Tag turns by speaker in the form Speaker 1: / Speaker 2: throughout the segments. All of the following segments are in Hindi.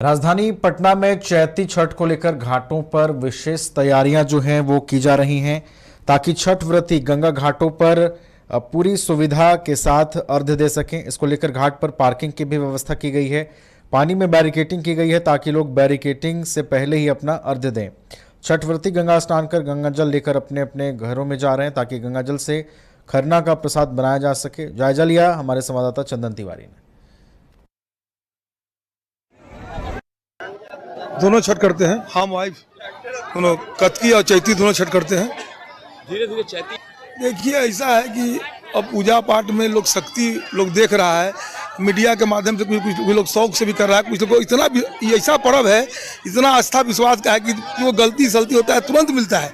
Speaker 1: राजधानी पटना में चैती छठ को लेकर घाटों पर विशेष तैयारियां जो हैं वो की जा रही हैं ताकि छठ व्रती गंगा घाटों पर पूरी सुविधा के साथ अर्घ्य दे सकें। इसको लेकर घाट पर पार्किंग की भी व्यवस्था की गई है। पानी में बैरिकेटिंग की गई है ताकि लोग बैरिकेटिंग से पहले ही अपना अर्घ्य दें। छठ व्रती गंगा स्नान कर गंगा जल लेकर अपने अपने घरों में जा रहे हैं ताकि गंगा जल से खरना का प्रसाद बनाया जा सके। जायजा लिया हमारे संवाददाता चंदन तिवारी ने।
Speaker 2: दोनों छठ करते हैं, हम वाइफ दोनों, कतकी और चैती दोनों छठ करते हैं।
Speaker 3: धीरे धीरे चैती
Speaker 2: देखिए ऐसा है कि अब पूजा पाठ में लोग शक्ति लोग देख रहा है, मीडिया के माध्यम से कुछ लोग शौक से भी कर रहा है, कुछ लोग इतना भी, ये ऐसा पर्व है, इतना आस्था विश्वास का है कि वो गलती सलती होता है तुरंत मिलता है।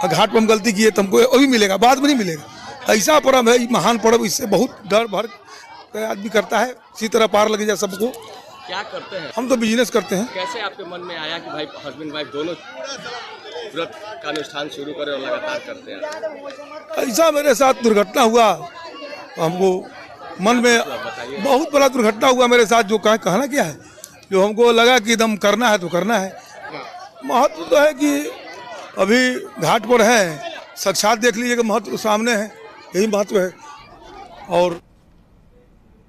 Speaker 2: घाट पर हम गलती किए तो हमको वो भी मिलेगा, बाद में नहीं मिलेगा। ऐसा पर्व है, महान पर्व, इससे बहुत डर भर आदमी करता है, इसी तरह पार लगे जाए सबको।
Speaker 3: क्या करते हैं?
Speaker 2: हम तो बिजनेस करते हैं।
Speaker 3: कैसे आपके मन में आया कि भाई हस्बैंड वाइफ दोनों व्रत का अनुष्ठान शुरू करें और लगातार करते हैं?
Speaker 2: ऐसा मेरे साथ दुर्घटना हुआ, हमको मन में बहुत बड़ा दुर्घटना हुआ मेरे साथ, जो कहना क्या है, जो हमको लगा कि एकदम करना है तो करना है। महत्व तो है कि अभी घाट पर है, साक्षात देख लीजिएगा, महत्व सामने है, यही महत्व है। और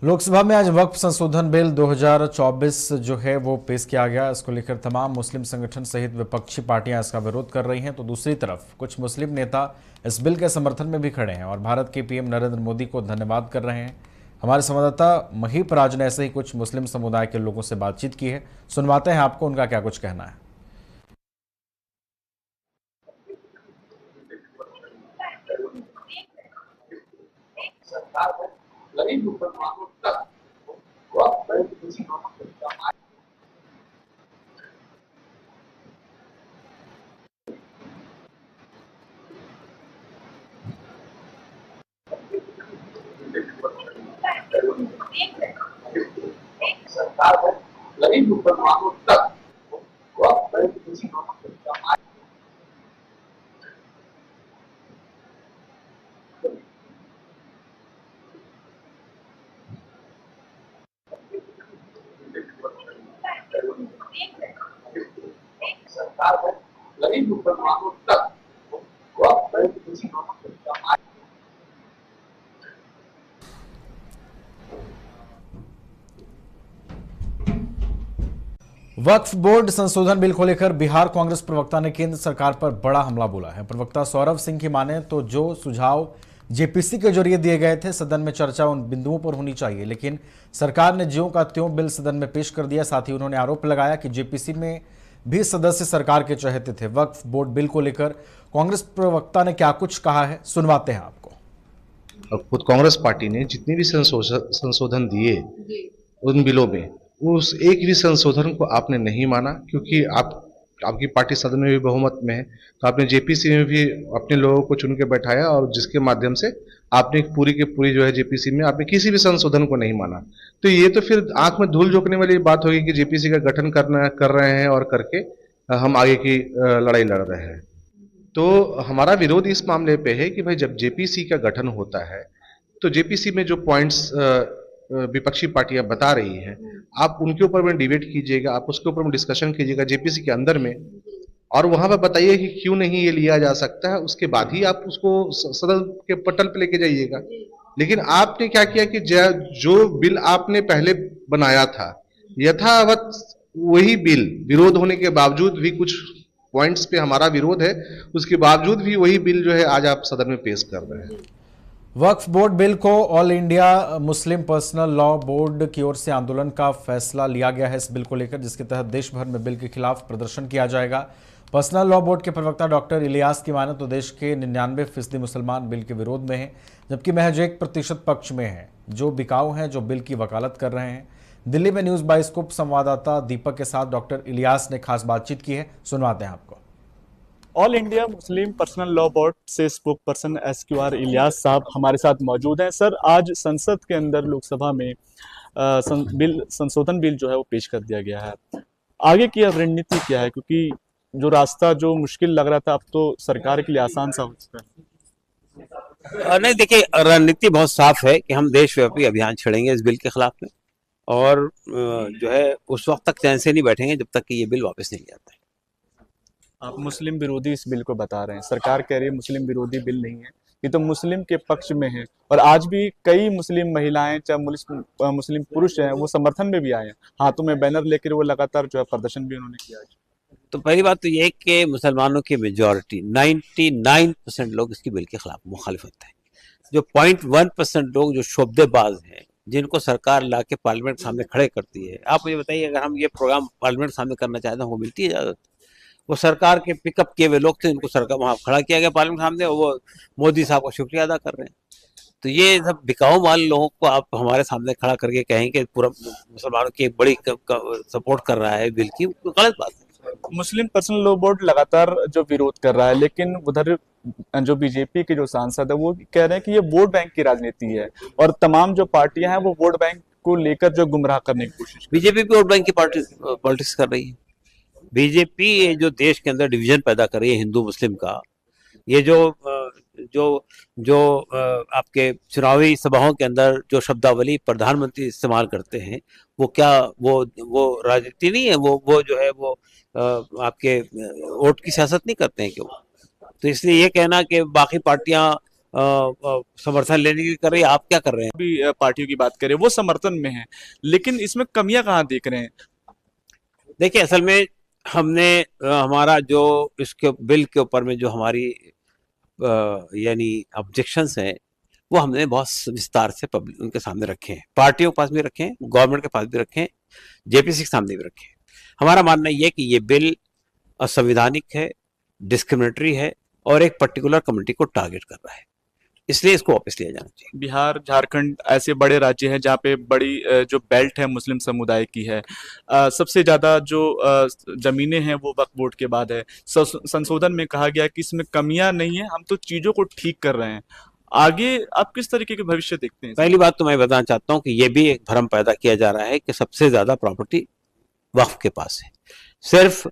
Speaker 1: लोकसभा में आज वक्फ संशोधन बिल 2024 जो है वो पेश किया गया। इसको लेकर तमाम मुस्लिम संगठन सहित विपक्षी पार्टियां इसका विरोध कर रही हैं, तो दूसरी तरफ कुछ मुस्लिम नेता इस बिल के समर्थन में भी खड़े हैं और भारत के पीएम नरेंद्र मोदी को धन्यवाद कर रहे हैं। हमारे संवाददाता महीप राज ने ऐसे ही कुछ मुस्लिम समुदाय के लोगों से बातचीत की है, सुनवाते हैं आपको उनका क्या कुछ कहना है। वक्फ बोर्ड संशोधन बिल को लेकर बिहार कांग्रेस प्रवक्ता ने केंद्र सरकार पर बड़ा हमला बोला है। प्रवक्ता सौरभ सिंह की माने तो जो सुझाव जेपीसी के जरिए दिए गए थे, सदन में चर्चा उन बिंदुओं पर होनी चाहिए, लेकिन सरकार ने ज्यों का त्यों बिल सदन में पेश कर दिया। साथ ही उन्होंने आरोप लगाया कि जेपीसी में भी सदस्य सरकार के चहेते थे। वक्फ बोर्ड बिल को लेकर कांग्रेस प्रवक्ता ने क्या कुछ कहा है, सुनवाते हैं आपको।
Speaker 4: खुद कांग्रेस पार्टी ने जितने भी संशोधन दिए उन बिलों में, उस एक भी संशोधन को आपने नहीं माना, क्योंकि आपकी पार्टी सदन में भी बहुमत में है, तो आपने जेपीसी में भी अपने लोगों को चुन के बैठाया और जिसके माध्यम से आपने पूरी की पूरी जो है जेपीसी में आपने किसी भी संशोधन को नहीं माना। तो ये तो फिर आंख में धूल झोंकने वाली बात होगी कि जेपीसी का गठन कर रहे हैं और करके हम आगे की लड़ाई लड़ रहे हैं। तो हमारा विरोध इस मामले पे है कि भाई जब जेपीसी का गठन होता है तो जेपीसी में जो पॉइंट्स विपक्षी पार्टियां बता रही हैं, आप उनके ऊपर में डिबेट कीजिएगा, आप उसके ऊपर में डिस्कशन कीजिएगा जेपीसी के अंदर में, और वहां पर बताइए कि क्यों नहीं ये लिया जा सकता है। उसके बाद ही आप उसको सदन के पटल पे लेके जाइएगा। लेकिन आपने क्या किया कि जो बिल आपने पहले बनाया था यथावत वही बिल, विरोध होने के बावजूद भी, कुछ पॉइंट्स पे हमारा विरोध है, उसके बावजूद भी वही बिल जो है आज आप सदन में पेश कर रहे हैं।
Speaker 1: वक्फ बोर्ड बिल को all India Muslim personal law board की ओर से आंदोलन का फैसला लिया गया है इस बिल को लेकर, जिसके तहत देश भर में बिल के खिलाफ प्रदर्शन किया जाएगा। पर्सनल लॉ बोर्ड के प्रवक्ता डॉक्टर इलियास की माने तो देश के 99% मुसलमान बिल के विरोध में हैं, जबकि महज 1% पक्ष में है, जो बिकाऊ हैं, जो बिल की वकालत कर रहे हैं। दिल्ली में न्यूज बाइस्कोप संवाददाता दीपक के साथ डॉक्टर इलियास ने खास बातचीत की है, सुनवाते हैं आपको।
Speaker 5: All India Muslim personal law board से स्पोक पर्सन SQR इलियास साहब हमारे साथ मौजूद हैं। सर, आज संसद के अंदर लोकसभा में संशोधन बिल जो है वो पेश कर दिया गया है, आगे की अब रणनीति क्या है? क्योंकि जो रास्ता जो मुश्किल लग रहा था अब तो सरकार के लिए आसान सा हो चुका है।
Speaker 6: नहीं, देखिए, रणनीति बहुत साफ है कि हम देशव्यापी अभियान छेड़ेंगे इस बिल के खिलाफ में, और जो है उस वक्त तक चैन से नहीं बैठेंगे जब तक कि ये बिल वापस नहीं आता है।
Speaker 5: आप मुस्लिम विरोधी इस बिल को बता रहे हैं, सरकार कह रही है मुस्लिम विरोधी बिल नहीं है, ये तो मुस्लिम के पक्ष में है। और आज भी कई मुस्लिम महिलाएं चाहे मुस्लिम पुरुष हैं वो समर्थन में भी आए हैं, हाथों में बैनर लेकर वो लगातार जो है प्रदर्शन भी उन्होंने किया।
Speaker 6: तो पहली बात तो ये है कि मुसलमानों की मेजॉरिटी 99% लोग इसकी बिल के खिलाफ मुखालिफत है। जो 0.1% लोग जो शोबदेबाज हैं, जिनको सरकार ला के पार्लियामेंट के सामने खड़े करती है, आप मुझे बताइए अगर हम ये प्रोग्राम पार्लियामेंट के सामने करना चाहते हैं वो मिलती है इजाजत? वो सरकार के पिकअप किए हुए लोग थे, इनको सरकार वहाँ खड़ा किया गया पार्लियामेंट के सामने, वो मोदी साहब का शुक्रिया अदा कर रहे हैं। तो ये सब बिकाऊ माल लोगों को आप हमारे सामने खड़ा करके कहें कि पूरा मुसलमानों की एक बड़ी सपोर्ट कर रहा है बिल की, गलत बात है।
Speaker 5: मुस्लिम पर्सनल लॉ बोर्ड लगातार जो विरोध कर रहा है, लेकिन उधर जो बीजेपी के जो सांसद है वो कह रहे हैं कि ये वोट बैंक की राजनीति है और तमाम जो पार्टियां हैं वो वोट बैंक को लेकर जो गुमराह करने की कोशिश।
Speaker 6: बीजेपी भी वोट बैंक की पॉलिटिक्स कर रही है। बीजेपी ये जो देश के अंदर डिवीजन पैदा कर रही है हिंदू मुस्लिम का, ये जो आपके चुनावी सभाओं के अंदर जो शब्दावली प्रधानमंत्री इस्तेमाल करते हैं, वो क्या वो राजनीति नहीं है? वो जो है वो आपके वोट की सियासत नहीं करते हैं क्यों? तो इसलिए ये कहना कि बाकी पार्टियां समर्थन लेने की कर रही है, आप क्या कर रहे हैं?
Speaker 5: अभी पार्टियों की बात करें वो समर्थन में है, लेकिन इसमें कमियां कहाँ देख रहे हैं?
Speaker 6: देखिए, असल में हमने हमारा जो इसके बिल के ऊपर में जो हमारी यानी ऑब्जेक्शंस हैं वो हमने बहुत विस्तार से पब्लिक उनके सामने रखे हैं, पार्टियों के पास भी रखे हैं, गवर्नमेंट के पास भी रखे हैं, जेपीसी के सामने भी रखे हैं। हमारा मानना यह है कि ये बिल असंवैधानिक है, डिस्क्रिमिनेटरी है और एक पर्टिकुलर कम्युनिटी को टारगेट कर रहा है, इसलिए इसको वापस लिया जाना चाहिए।
Speaker 5: बिहार, झारखंड ऐसे बड़े राज्य हैं जहाँ पे बड़ी जो बेल्ट है मुस्लिम समुदाय की है, सबसे ज्यादा जो जमीनें हैं वो वक्फ बोर्ड के बाद है। संशोधन में कहा गया कि इसमें कमियां नहीं है, हम तो चीजों को ठीक कर रहे हैं। आगे आप किस तरीके के भविष्य देखते हैं?
Speaker 6: पहली बात तो मैं बताना चाहता हूँ कि ये भी एक भ्रम पैदा किया जा रहा है कि सबसे ज्यादा प्रॉपर्टी वक्फ के पास है। सिर्फ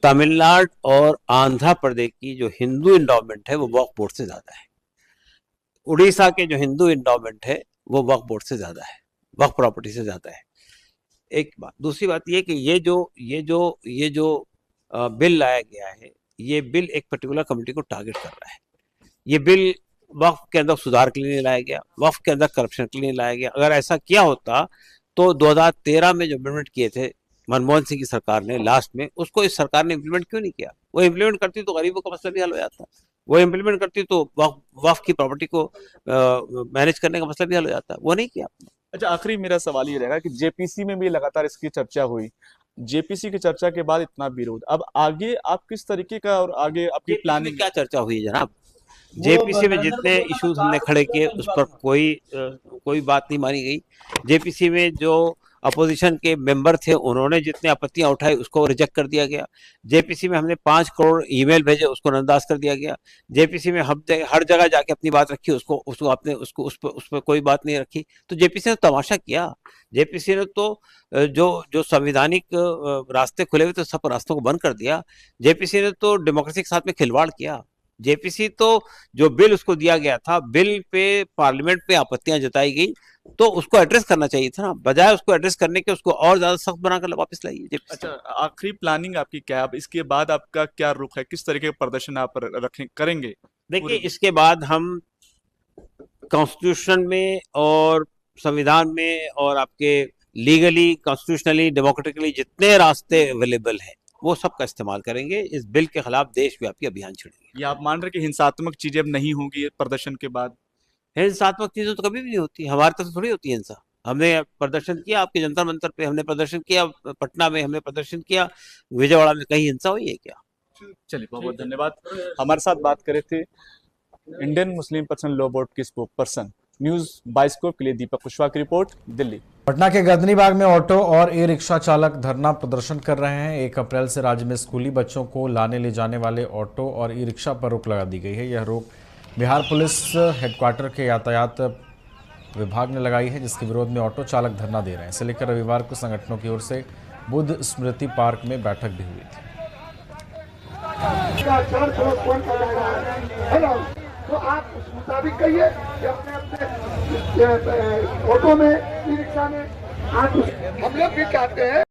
Speaker 6: तमिलनाडु और आंध्र प्रदेश की जो हिंदू इंडोमेंट है वो वक्फ बोर्ड से ज्यादा है। उड़ीसा के जो हिंदू इंडोमेंट है वो वक्फ बोर्ड से ज्यादा है, वक्फ प्रॉपर्टी से ज्यादा है। एक बात। दूसरी बात ये कि ये जो बिल लाया गया है, ये बिल एक पर्टिकुलर कम्युनिटी को टारगेट कर रहा है। ये बिल वक्फ के अंदर सुधार के लिए नहीं लाया गया, वक्फ के अंदर करप्शन के लिए नहीं लाया गया। अगर ऐसा किया होता तो 2013 में जो इम्प्लीमेंट किए थे मनमोहन सिंह की सरकार ने लास्ट में, उसको इस सरकार ने इम्प्लीमेंट क्यों नहीं किया? वो इम्प्लीमेंट करती तो गरीबों का मसला भी हल हो जाता, वो इम्प्लीमेंट करती तो वक्फ की प्रॉपर्टी को मैनेज करने का मसला भी हल हो जाता, वो नहीं किया।
Speaker 5: अच्छा, आखिरी मेरा सवाल ये रहेगा कि जेपीसी में भी लगातार इसकी चर्चा हुई, जेपीसी की चर्चा के बाद इतना विरोध, अब आगे आप किस तरीके का और आगे आपकी प्लानिंग?
Speaker 6: क्या चर्चा हुई जनाब? जेपीसी में जितने इश्यूज हमने खड़े किए उस पर कोई बात नहीं मानी गई। जेपीसी में जो अपोजिशन के मेंबर थे उन्होंने जितने आपत्तियां उठाई उसको रिजेक्ट कर दिया गया। जेपीसी में हमने 5 करोड़ ईमेल भेजे, उसको नजरअंदाज कर दिया गया। जेपीसी में हम हर जगह जाके अपनी बात रखी, उस पर कोई बात नहीं रखी। तो जेपीसी ने तमाशा किया। जेपीसी ने तो जो संवैधानिक रास्ते खुले हुए थे सब रास्तों को बंद कर दिया। जेपीसी ने तो डेमोक्रेसी के साथ में खिलवाड़ किया। जेपीसी तो जो बिल उसको दिया गया था, बिल पे पार्लियामेंट पे आपत्तियां जताई गई तो उसको एड्रेस करना चाहिए था ना, बजाय उसको एड्रेस करने के उसको और ज्यादा सख्त बनाकर वापस लाइए।
Speaker 5: अच्छा, आखिरी प्लानिंग आपकी क्या है? अब इसके बाद आपका क्या रुख है, किस तरीके का प्रदर्शन आप करेंगे?
Speaker 6: देखिए, इसके बाद हम कॉन्स्टिट्यूशन में और संविधान में और आपके लीगली, कॉन्स्टिट्यूशनली, डेमोक्रेटिकली जितने रास्ते अवेलेबल हैं वो सब का इस्तेमाल करेंगे। इस बिल के खिलाफ देशव्यापी अभियान छेड़ेंगे।
Speaker 5: ये आप मान रहे कि हिंसात्मक चीजें अब नहीं होंगी प्रदर्शन के बाद?
Speaker 6: हिंसात्मक चीजें तो कभी भी नहीं होती, हमारे तरफ थोड़ी होती है हिंसा। हमने प्रदर्शन किया आपके जंतर मंतर पे, हमने प्रदर्शन किया पटना में, हमने प्रदर्शन किया विजयवाड़ा में, कहीं हिंसा हुई है क्या?
Speaker 5: चलिए, बहुत बहुत धन्यवाद। हमारे साथ बात करे थे Indian Muslim personal law board के स्पोक पर्सन। न्यूज बाइस्कोप के लिए दीपक कुशवाहा की रिपोर्ट, दिल्ली।
Speaker 1: पटना के गर्दनी बाग में ऑटो और ई रिक्शा चालक धरना प्रदर्शन कर रहे हैं। 1 अप्रैल से राज्य में स्कूली बच्चों को लाने ले जाने वाले ऑटो और ई रिक्शा पर रोक लगा दी गई है। यह रोक बिहार पुलिस हेडक्वार्टर के यातायात विभाग ने लगाई है, जिसके विरोध में ऑटो चालक धरना दे रहे हैं। इसे लेकर रविवार को संगठनों की ओर से बुद्ध स्मृति पार्क में बैठक भी हुई थी।
Speaker 7: तो आप उस मुताबिक कहिए कि अपने ऑटो में, ई रिक्शा में हम लोग भी चाहते हैं